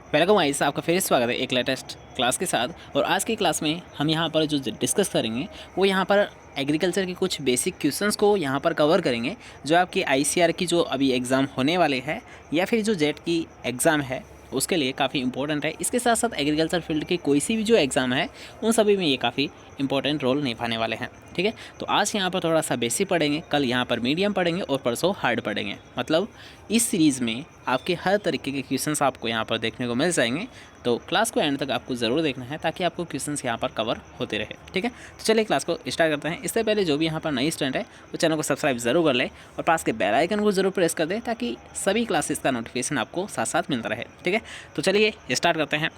Welcome guys, आपका फिर स्वागत है एक लेटेस्ट क्लास के साथ। और आज की क्लास में हम यहाँ पर जो डिस्कस करेंगे वो यहाँ पर एग्रीकल्चर के कुछ बेसिक क्वेश्चंस को यहाँ पर कवर करेंगे, जो आपकी आईसीआर की जो अभी एग्ज़ाम होने वाले हैं या फिर जो जेट की एग्ज़ाम है उसके लिए काफ़ी इंपॉर्टेंट है। इसके साथ साथ एग्रीकल्चर फील्ड की कोई सी भी जो एग्ज़ाम है उन सभी में ये काफ़ी इंपॉर्टेंट रोल निभाने वाले हैं। ठीक है, तो आज यहाँ पर थोड़ा सा बेसिक पढ़ेंगे, कल यहाँ पर मीडियम पढ़ेंगे और परसों हार्ड पढ़ेंगे। मतलब इस सीरीज़ में आपके हर तरीके के क्वेश्चंस आपको यहाँ पर देखने को मिल जाएंगे। तो क्लास को एंड तक आपको ज़रूर देखना है ताकि आपको क्वेश्चंस यहाँ पर कवर होते रहे। ठीक है, तो चलिए क्लास को स्टार्ट करते हैं। इससे पहले जो भी यहाँ पर नई स्टूडेंट है वो चैनल को सब्सक्राइब ज़रूर कर ले और पास के बेल आइकन को ज़रूर प्रेस कर दे ताकि सभी क्लासेस का नोटिफिकेशन आपको साथ साथ मिलता रहे। ठीक है, तो चलिए स्टार्ट करते हैं।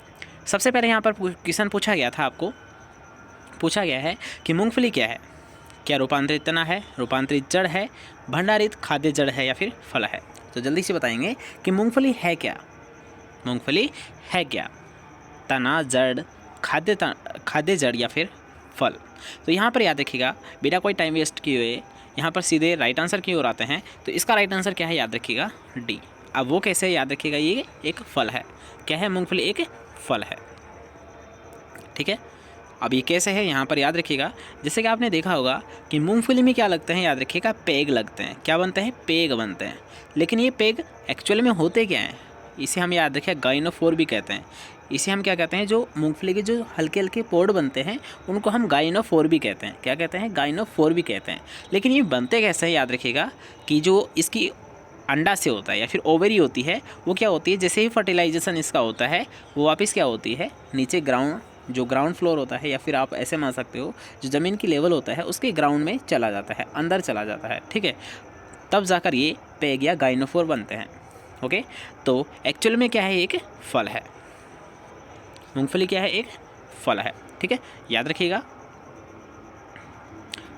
सबसे पहले यहाँ पर क्वेश्चन पूछा गया था, आपको पूछा गया है कि मूंगफली क्या है? क्या रूपांतरित तना है, रूपांतरित जड़ है, भंडारित खाद्य जड़ है या फिर फल है? तो जल्दी से बताएंगे कि मूंगफली है क्या। मूंगफली है क्या? तना, जड़, खाद्य जड़ या फिर फल? तो यहाँ पर याद रखिएगा, बिना कोई टाइम वेस्ट किए हुए यहाँ पर सीधे राइट आंसर की ओर आते हैं। तो इसका राइट आंसर क्या है? याद रखिएगा डी। अब वो कैसे याद रखिएगा, ये एक फल है। क्या है? मूंगफली एक फल है। ठीक है, अब ये कैसे है यहाँ पर याद रखिएगा। जैसे कि आपने देखा होगा कि मूंगफली में क्या लगते हैं, याद रखिएगा पेग लगते हैं। क्या बनते हैं? पेग बनते हैं। लेकिन ये पेग एक्चुअली में होते क्या हैं? इसे हम याद रखिए गाइनोफोर भी कहते हैं। इसे हम क्या कहते हैं? जो मूंगफली के जो हल्के हल्के पोड बनते हैं उनको हम गाइनोफोर भी कहते हैं। क्या कहते हैं? गाइनोफोर भी कहते हैं। लेकिन ये बनते कैसे हैं? याद रखिएगा कि जो इसकी अंडा से होता है या फिर ओवरी होती है, वो क्या होती है, जैसे ही फर्टिलाइजेशन इसका होता है वो वापस क्या होती है, नीचे जो ग्राउंड फ्लोर होता है या फिर आप ऐसे मान सकते हो जो ज़मीन की लेवल होता है उसके ग्राउंड में चला जाता है, अंदर चला जाता है। ठीक है, तब जाकर ये पेग या गाइनोफोर बनते हैं। ओके, तो एक्चुअल में क्या है? एक फल है। मूंगफली क्या है? एक फल है। ठीक है, याद रखिएगा।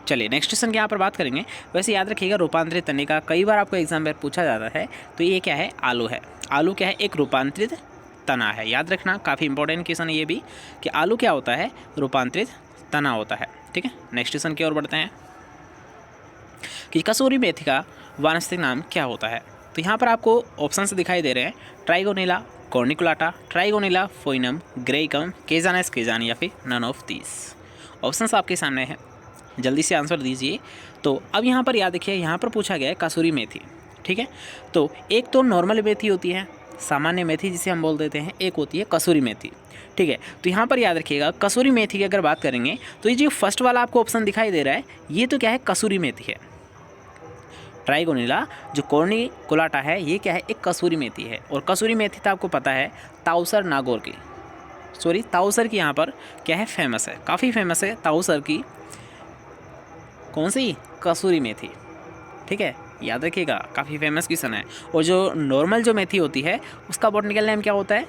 चलिए नेक्स्ट क्वेश्चन की यहाँ पर बात करेंगे। वैसे याद रखिएगा रूपांतरित तने का कई बार आपको एग्जाम में पूछा जाता है। तो ये क्या है? आलू है। आलू क्या है? एक रूपांतरित तना है। याद रखना, काफ़ी इंपॉर्टेंट क्वेश्चन है ये भी कि आलू क्या होता है? रूपांतरित तना होता है। ठीक है, नेक्स्ट क्वेश्चन की ओर बढ़ते हैं कि कसूरी मेथी का वानस्पतिक नाम क्या होता है। तो यहाँ पर आपको ऑप्शन से दिखाई दे रहे हैं, ट्राइगोनेला कॉर्निकुलाटा, ट्राइगोनेला फोइनम, ग्रेकम, केजानस केजानी या फिर नन ऑफ दीस। ऑप्शंस आपके सामने हैं, जल्दी से आंसर दीजिए। तो अब यहाँ पर याद रखिए, यहाँ पर पूछा गया है कसूरी मेथी। ठीक है, तो एक तो नॉर्मल मेथी होती है, सामान्य मेथी जिसे हम बोल देते हैं, एक होती है कसूरी मेथी। ठीक है, तो यहाँ पर याद रखिएगा कसूरी मेथी की अगर बात करेंगे तो ये जो फर्स्ट वाला आपको ऑप्शन दिखाई दे रहा है ये तो क्या है? कसूरी मेथी है। ट्राइगोनेला जो कॉर्निकुलाटा है ये क्या है? एक कसूरी मेथी है। और कसूरी मेथी तो आपको पता है ताउसर की यहाँ पर क्या है? फेमस है, काफ़ी फेमस है ताउसर की। कौन सी? कसूरी मेथी। ठीक है, याद रखिएगा, काफ़ी फेमस क्वेश्चन है। और जो नॉर्मल जो मेथी होती है उसका बॉटनिकल नेम क्या होता है?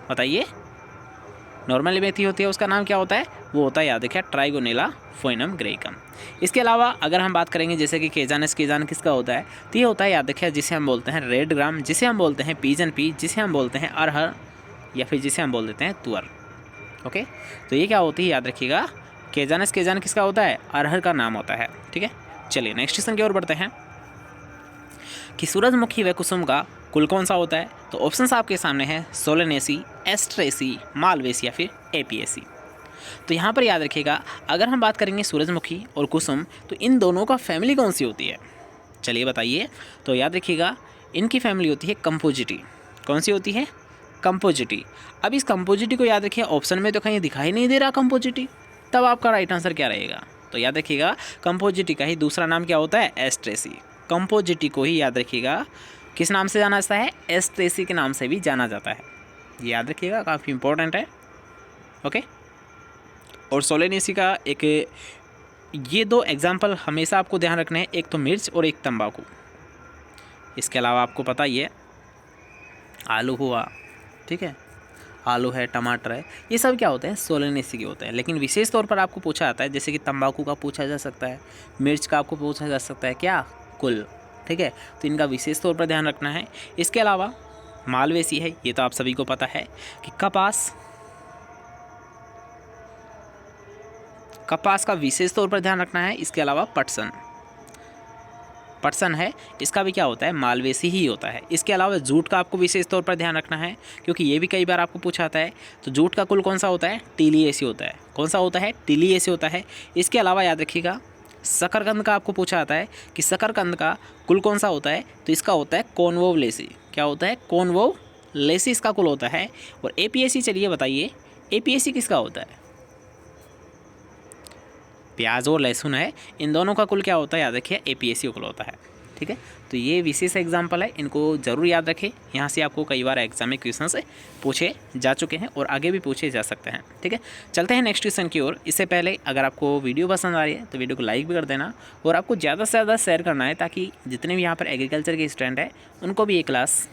बताइए। नॉर्मल मेथी होती है उसका नाम क्या होता है? वो होता है, याद रखिए, ट्राइगोनेला फोइनम ग्रेकम। इसके अलावा अगर हम बात करेंगे जैसे कि केजानस केजान किसका होता है? तो ये होता है, याद रखिए, जिसे हम बोलते हैं रेड ग्राम, जिसे हम बोलते हैं पीजन पी, जिसे हम बोलते हैं अरहर या फिर जिसे हम बोल देते हैं तुअर। ओके, तो ये क्या होती है? याद रखिएगा, केजानस केजान किसका होता है? अरहर का नाम होता है। ठीक है, चलिए नेक्स्ट क्वेश्चन की ओर बढ़ते हैं कि सूरजमुखी व कुसुम का कुल कौन सा होता है। तो ऑप्शंस आपके सामने हैं, सोलेनेसी, एस्ट्रेसी, मालवेसी या फिर एपीएसी। तो यहाँ पर याद रखिएगा, अगर हम बात करेंगे सूरजमुखी और कुसुम तो इन दोनों का फैमिली कौन सी होती है? चलिए बताइए। तो याद रखिएगा, इनकी फैमिली होती है कंपोजिटी। कौन सी होती है? कंपोजिटी। अब इस कंपोजिटी को याद रखिए, ऑप्शन में तो कहीं दिखाई नहीं दे रहा कंपोजिटी, तब आपका राइट आंसर क्या रहेगा? तो याद रखिएगा, कंपोजिटी का ही दूसरा नाम क्या होता है? एस्ट्रेसी। कंपोजिटी को ही याद रखिएगा किस नाम से जाना जाता है? एस्ट्रेसी के नाम से भी जाना जाता है। ये याद रखिएगा, काफ़ी इंपॉर्टेंट है। ओके, और सोलेनेसी का एक, ये दो एग्जाम्पल हमेशा आपको ध्यान रखना है, एक तो मिर्च और एक तंबाकू। इसके अलावा आपको पता ही है, आलू हुआ, ठीक है, आलू है, टमाटर है, ये सब क्या होते हैं? सोलेनेसी के होते हैं। लेकिन विशेष तौर पर आपको पूछा जाता है, जैसे कि तंबाकू का पूछा जा सकता है, मिर्च का आपको पूछा जा सकता है, क्या? कुल। ठीक है, तो इनका विशेष तौर पर ध्यान रखना है। इसके अलावा मालवेसी है, ये तो आप सभी को पता है कि कपास का विशेष तौर पर ध्यान रखना है। इसके अलावा पटसन पटसन है, इसका भी क्या होता है, मालवेसी ही होता है। इसके अलावा जूट का आपको विशेष तौर पर ध्यान रखना है, क्योंकि ये भी कई बार आपको पूछा आता है। तो जूट का कुल कौन सा होता है, टीलिएसी होता है। कौन सा होता है, टीलिएसी होता है। इसके अलावा याद रखिएगा शकरकंद का आपको पूछा आता है कि शकरकंद का कुल कौन सा होता है, तो इसका होता है कॉन्वोवलेसी। क्या होता है, कॉन्वोवलेसी इसका कुल होता है। और एपीएसी, चलिए बताइए एपीएसी किसका होता है, प्याज और लहसुन है, इन दोनों का कुल क्या होता है, याद रखिए एपीएसी कुल होता है। ठीक है, तो ये विशेष एग्जाम्पल है, इनको ज़रूर याद रखें। यहाँ से आपको कई बार एग्जाम में क्वेश्चन से पूछे जा चुके हैं और आगे भी पूछे जा सकते हैं। ठीक है, चलते हैं नेक्स्ट क्वेश्चन की ओर। इससे पहले अगर आपको वीडियो पसंद आ रही है तो वीडियो को लाइक भी कर देना और आपको ज़्यादा से ज़्यादा शेयर करना है, ताकि जितने भी यहाँ पर एग्रीकल्चर के स्टूडेंट हैं उनको भी ये क्लास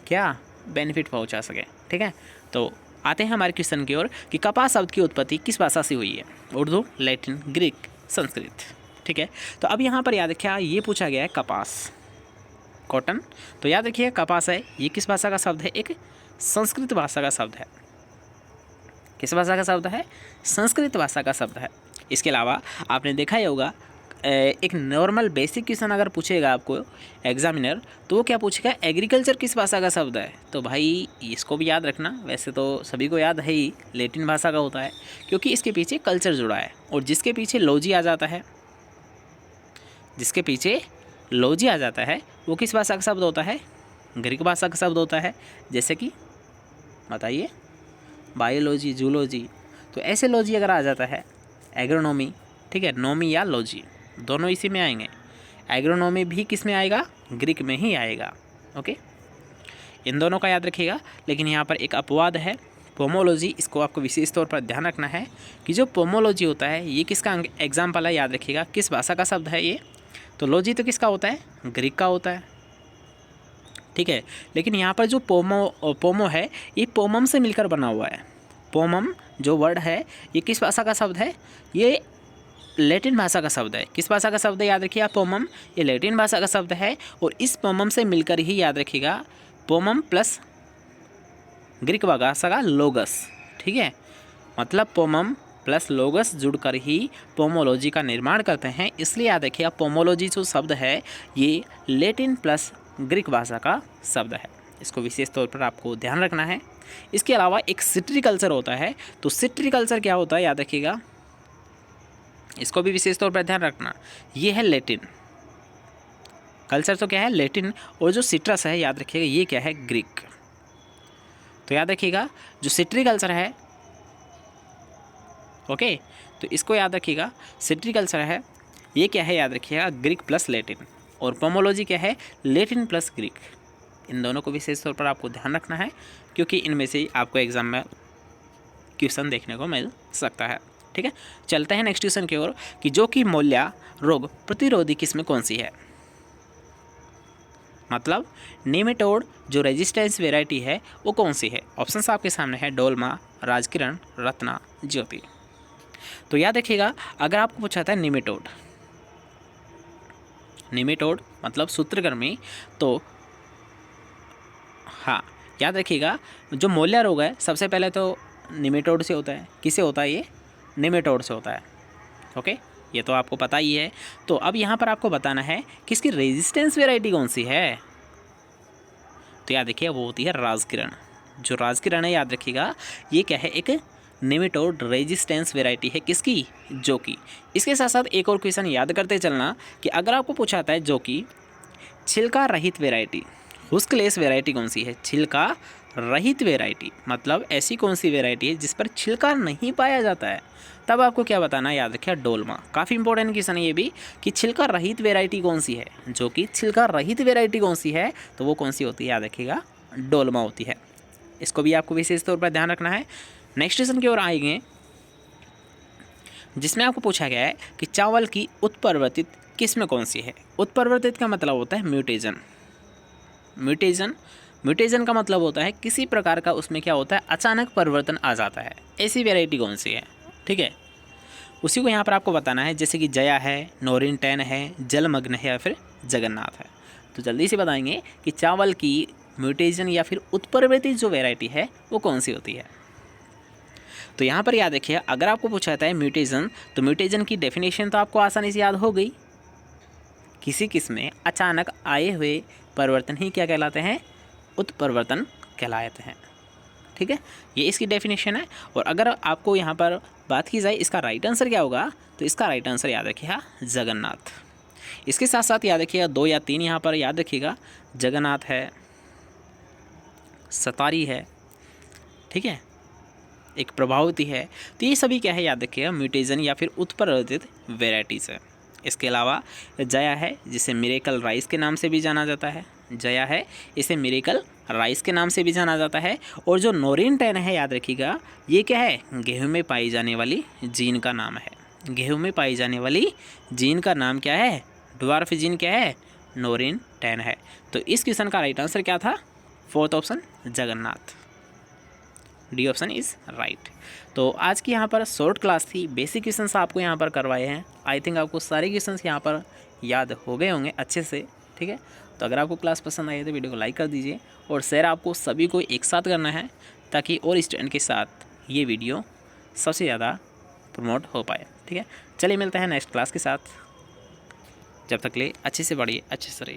क्या बेनिफिट पहुँचा सके। ठीक है, तो आते हैं हमारे क्वेश्चन की ओर कि कपास शब्द की उत्पत्ति किस भाषा से हुई है, उर्दू, लैटिन, ग्रीक, संस्कृत। ठीक है, तो अब यहाँ पर याद रखिए ये पूछा गया है कपास, कॉटन। तो याद रखिए कपास है, ये किस भाषा का शब्द है, एक संस्कृत भाषा का शब्द है। किस भाषा का शब्द है, संस्कृत भाषा का शब्द है। इसके अलावा आपने देखा ही होगा एक नॉर्मल बेसिक क्वेश्चन अगर पूछेगा आपको एग्जामिनर, तो वो क्या पूछेगा, एग्रीकल्चर किस भाषा का शब्द है। तो भाई इसको भी याद रखना, वैसे तो सभी को याद है ही, लैटिन भाषा का होता है, क्योंकि इसके पीछे कल्चर जुड़ा है। और जिसके पीछे लॉजी आ जाता है, जिसके पीछे लॉजी आ जाता है, वो किस भाषा का शब्द होता है, ग्रीक भाषा का शब्द होता है। जैसे कि बताइए बायोलॉजी, जूलॉजी, तो ऐसे लॉजी अगर आ जाता है, एग्रोनॉमी, ठीक है, नॉमी या लॉजी दोनों इसी में आएंगे। एग्रोनॉमी भी किस में आएगा, ग्रीक में ही आएगा। ओके, इन दोनों का याद रखिएगा। लेकिन यहाँ पर एक अपवाद है, पोमोलॉजी, इसको आपको विशेष तौर पर ध्यान रखना है कि जो पोमोलॉजी होता है ये किसका एग्जाम्पल है, याद रखिएगा किस भाषा का शब्द है ये। तो लॉजी तो किसका होता है, ग्रीक का होता है। ठीक है, लेकिन यहाँ पर जो पोमो है ये पोमम से मिलकर बना हुआ है। पोमम जो वर्ड है ये किस भाषा का शब्द है, ये लैटिन भाषा का शब्द है। किस भाषा का शब्द है, याद रखिए पोमम, ये लैटिन भाषा का शब्द है। और इस पोमम से मिलकर ही याद रखिएगा पोमम प्लस ग्रीक भाषा का लोगस। ठीक है, मतलब पोमम प्लस लोगस जुड़कर ही पोमोलॉजी का निर्माण करते हैं। इसलिए याद रखिए पोमोलॉजी जो शब्द है ये लैटिन प्लस ग्रीक भाषा का शब्द है, इसको विशेष तौर पर आपको ध्यान रखना है। इसके अलावा एक सिट्रिकल्चर होता है, तो सिट्रिकल्चर क्या होता है, याद रखिएगा इसको भी विशेष तौर पर ध्यान रखना। ये है लैटिन, कल्चर तो क्या है लैटिन, और जो सिट्रस है याद रखिएगा ये क्या है, ग्रीक। तो याद रखिएगा जो सिट्रिकल्चर है, ओके, तो इसको याद रखिएगा सिट्रिकल्चर है ये क्या है, याद रखिएगा ग्रीक प्लस लैटिन। और पोमोलॉजी क्या है, लैटिन प्लस ग्रीक। इन दोनों को विशेष तौर पर आपको ध्यान रखना है, क्योंकि इनमें से आपको एग्जाम में क्वेश्चन देखने को मिल सकता है। ठीक है, चलते हैं नेक्स्ट क्वेश्चन की ओर कि जो कि मोल्ला रोग प्रतिरोधी किस्म कौन सी है, मतलब नेमेटोड जो रेजिस्टेंस वेराइटी है वो कौन सी है। ऑप्शंस आपके सामने है, डोलमा, राजकिरण, रत्ना, ज्योति। तो याद रखिएगा अगर आपको पूछा था नेमेटोड, नेमेटोड मतलब सूत्रकृमि, तो हाँ याद रखिएगा जो मोल्ला रोग है सबसे पहले तो नेमेटोड से होता है। किससे होता है ये, नेमेटोड से होता है। ओके, ये तो आपको पता ही है। तो अब यहाँ पर आपको बताना है कि इसकी रेजिस्टेंस वेराइटी कौन सी है। तो याद रखिए वो होती है राजकिरण। जो राजकिरण है याद रखिएगा ये क्या है, एक नेमेटोड रेजिस्टेंस वेराइटी है। किसकी, जो की। इसके साथ साथ एक और क्वेश्चन याद करते चलना कि अगर आपको पूछा था जो कि छिलका रहित वेराइटी, हुस्कलेस वेराइटी कौन सी है, छिलका रहित वेराइटी मतलब ऐसी कौन सी वेराइटी है जिस पर छिलका नहीं पाया जाता है, तब आपको क्या बताना है, याद रखिए डोलमा। काफ़ी इंपॉर्टेंट क्वेश्चन है ये भी कि छिलका रहित वेराइटी कौन सी है, जो कि छिलका रहित वेराइटी कौन सी है, तो वो कौन सी होती है, याद रखिएगा डोलमा होती है। इसको भी आपको विशेष तौर पर ध्यान रखना है। नेक्स्ट क्वेश्चन की ओर आएंगे जिसमें आपको पूछा गया है कि चावल की उत्परिवर्तित किस्म कौन सी है। उत्परिवर्तित का मतलब होता है म्यूटेशन। म्यूटेशन का मतलब होता है किसी प्रकार का उसमें क्या होता है, अचानक परिवर्तन आ जाता है। ऐसी वैरायटी कौन सी है, ठीक है, उसी को यहाँ पर आपको बताना है। जैसे कि जया है, नोरिन 10 है, जलमग्न है या फिर जगन्नाथ है। तो जल्दी से बताएंगे कि चावल की म्यूटेशन या फिर उत्परिवर्तित जो वैरायटी है वो कौन सी होती है। तो यहाँ पर याद रखिए अगर आपको पूछा जाता है म्यूटेशन, तो म्यूटेशन की डेफिनेशन तो आपको आसानी से याद हो गई, किसी किस्म में अचानक आए हुए परिवर्तन ही क्या कहलाते हैं? उत्परिवर्तन कहलाते हैं। ठीक है, ये इसकी डेफिनेशन है। और अगर आपको यहाँ पर बात की जाए इसका राइट आंसर क्या होगा, तो इसका राइट आंसर याद रखिएगा जगन्नाथ। इसके साथ साथ याद रखिएगा 2 या 3 यहाँ पर याद रखिएगा, जगन्नाथ है, सतारी है, ठीक है, एक प्रभावती है। तो ये सभी क्या है याद रखिएगा म्यूटेशन या फिर उत्परिवर्तित वेराइटीज़ है। इसके अलावा जया है, जिसे मिरेकल राइस के नाम से भी जाना जाता है। जया है, इसे मिरेकल राइस के नाम से भी जाना जाता है। और जो नोरिन 10 है याद रखिएगा, ये क्या है? गेहूं में पाई जाने वाली जीन का नाम है। गेहूं में पाई जाने वाली जीन का नाम क्या है? ड्वार्फ जीन क्या है? नोरिन 10 है। तो इस क्वेश्चन का राइट आंसर क्या था? 4th option Jagannath. D option is right. तो आज की यहाँ पर शॉर्ट क्लास थी, बेसिक क्वेश्चंस आपको यहाँ पर करवाए हैं। आई थिंक आपको सारे क्वेश्चंस यहाँ पर याद हो गए होंगे अच्छे से। ठीक है, तो अगर आपको क्लास पसंद आई है तो वीडियो को लाइक कर दीजिए और शेयर आपको सभी को एक साथ करना है, ताकि और स्टूडेंट के साथ ये वीडियो सबसे ज़्यादा प्रमोट हो पाए। ठीक है, चलिए मिलते हैं नेक्स्ट क्लास के साथ। जब तक ले अच्छे से पढ़िए, अच्छे से रहिए।